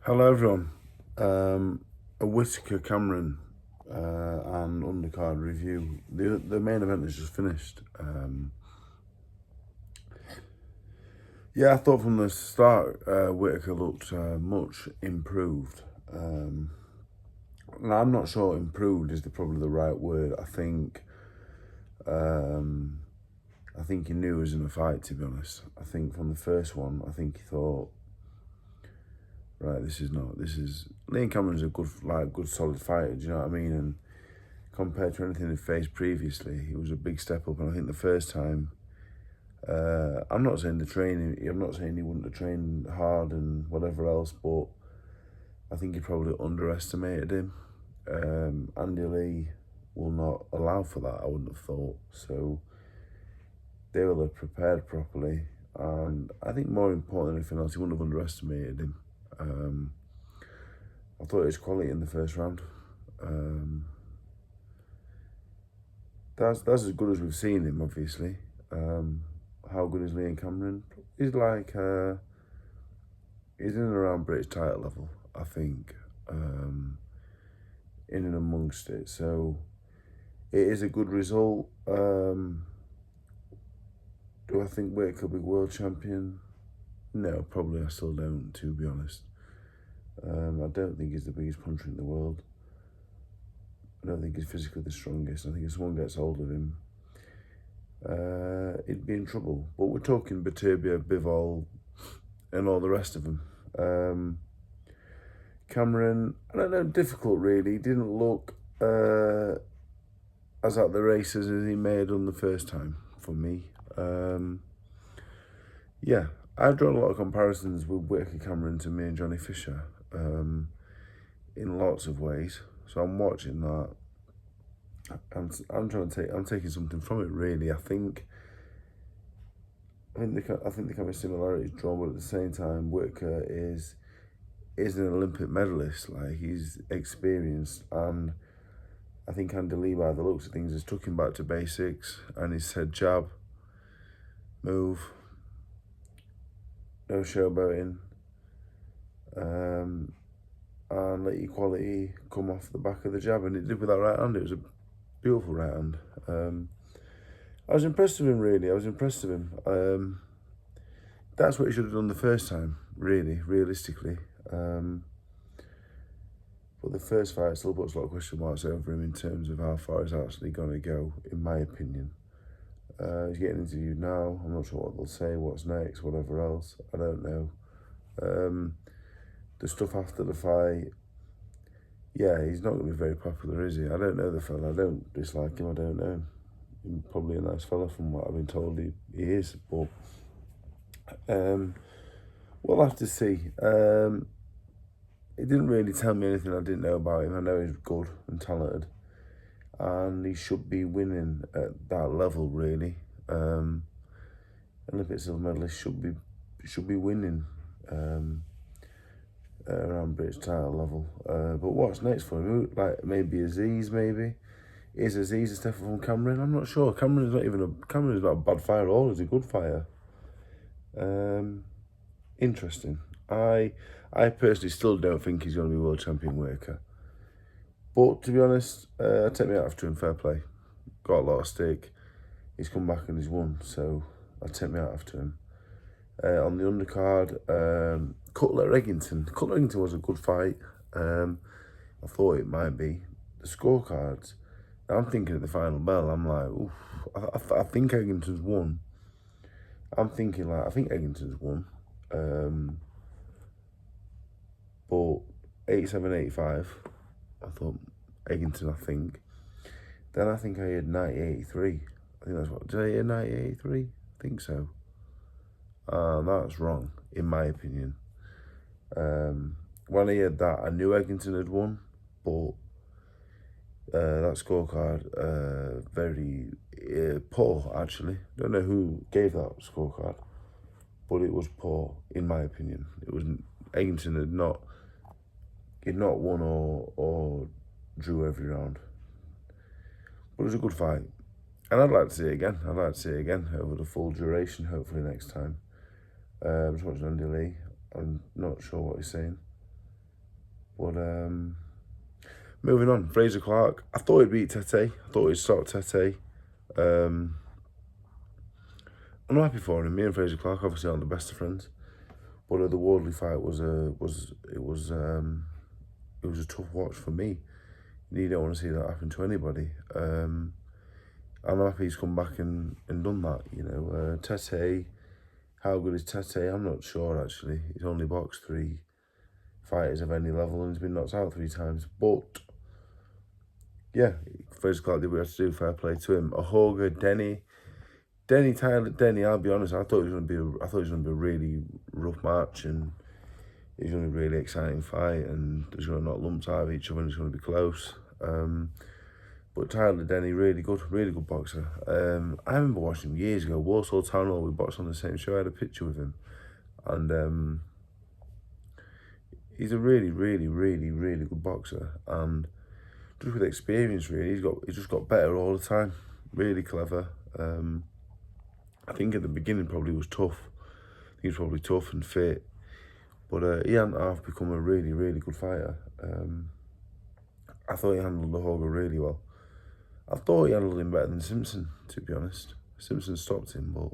Hello everyone. A Whittaker Cameron and Undercard review. The main event has just finished. Yeah, I thought from the start Whittaker looked much improved. Now I'm not sure improved is probably the right word. I think he knew he was in a fight, to be honest. I think from the first one, I think he thought, right, Liam Cameron's a good solid fighter, do you know what I mean? And compared to anything he faced previously, it was a big step up. And I think the first time, I'm not saying he wouldn't have trained hard and whatever else, but I think he probably underestimated him. Andy Lee will not allow for that, I wouldn't have thought. So they will have prepared properly. And I think more important than anything else, he wouldn't have underestimated him. I thought it was quality in the first round. That's as good as we've seen him, obviously. How good is Liam Cameron? He's like, he's in and around British title level, I think, in and amongst it. So it is a good result. Do I think Wick could be world champion? No, probably I still don't, to be honest. I don't think he's the biggest puncher in the world. I don't think he's physically the strongest. I think if someone gets hold of him, he'd be in trouble. But we're talking Batubia, Bivol, and all the rest of them. Cameron, I don't know, difficult really. He didn't look as at the races as he may have done the first time for me. Yeah, I've drawn a lot of comparisons with Whittaker Cameron to me and Johnny Fisher in lots of ways. So I'm watching that. I'm taking something from it really. I think the kind of similarities drawn, but at the same time, Whittaker is an Olympic medalist. Like, he's experienced, and I think Andy Lee, by the looks of things, has took him back to basics, and he said jab, move, no showboating, and let your quality come off the back of the jab, and it did with that right hand. It was a beautiful right hand. I was impressed with him, really. That's what he should have done the first time, really, realistically. But the first fight still puts a lot of question marks over him in terms of how far he's actually going to go, in my opinion. He's getting interviewed now. I'm not sure what they'll say, what's next, whatever else. I don't know. The stuff after the fight, yeah, he's not going to be very popular, is he? I don't know the fella. I don't dislike him. I don't know him. He's probably a nice fella from what I've been told he is. But we'll have to see. It didn't really tell me anything I didn't know about him. I know he's good and talented, and he should be winning at that level, really. Olympic silver medalist should be winning around British title level. But what's next for him? Like, maybe Aziz, maybe? Is Aziz a step from Cameron? I'm not sure. Cameron's not a bad fighter at all. He's a good fighter. Interesting. I personally still don't think he's going to be world champion, Whittaker. But to be honest, I take me out after him, fair play. Got a lot of stake. He's come back and he's won, so I take me out after him. On the undercard, Cutler Eggington. Cutler Eggington was a good fight. I thought it might be. The scorecards, I'm thinking at the final bell, I'm like, oof, I think Eggington's won. I think Eggington's won. But 87-85, I thought Eggington, I think. Then I think I had 90-83. I think that's what, did I hear 90-83? I think so. That's wrong, in my opinion. When I heard that, I knew Eggington had won, but that scorecard, very poor, actually. Don't know who gave that scorecard, but it was poor, in my opinion. It was Eggington had not won or drew every round. But it was a good fight. And I'd like to see it again. Over the full duration, hopefully next time. Just watching Andy Lee. I'm not sure what he's saying. But moving on, Fraser Clarke. I thought he'd beat Tete. I thought he'd stop Tete. I'm happy for him. Me and Fraser Clarke obviously aren't the best of friends, but the Wardley fight was a tough watch for me. You don't want to see that happen to anybody. I'm happy he's come back and done that. You know, Tete. How good is Tete? I'm not sure actually. He's only boxed 3 fighters of any level and he's been knocked out 3 times. But yeah, Fraser Clarke did what he had to do. Fair play to him. Ahoga, Denny, Denny. I'll be honest. I thought it was going to be a really rough match and it was going to be a really exciting fight and there's going to knock lumps out of each other and it's going to be close. But Tyler Denny, really good boxer. I remember watching him years ago, Warsaw Town Hall. We boxed on the same show. I had a picture with him, and he's a really good boxer. And just with experience, really, he's just got better all the time. Really clever. I think at the beginning probably was tough. I think he was probably tough and fit, but he hadn't half become a really good fighter. I thought he handled the Hoga really well. I thought he handled him better than Simpson, to be honest. Simpson stopped him, but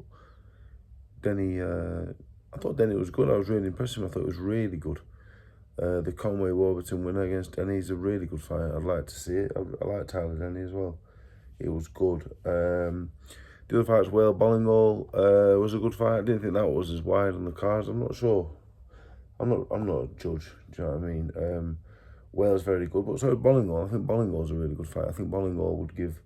Denny, I thought Denny was good. I was really impressed with him. I thought it was really good. The Conway Warburton winner against Denny is a really good fight. I'd like to see it. I like Tyler Denny as well. It was good. The other fight was Whale Bollingall. Was a good fight. I didn't think that was as wide on the cards. I'm not sure. I'm not a judge. Do you know what I mean? Whale's very good, but so Bollingall. I think Bollingall's a really good fight. I think Bollingall would give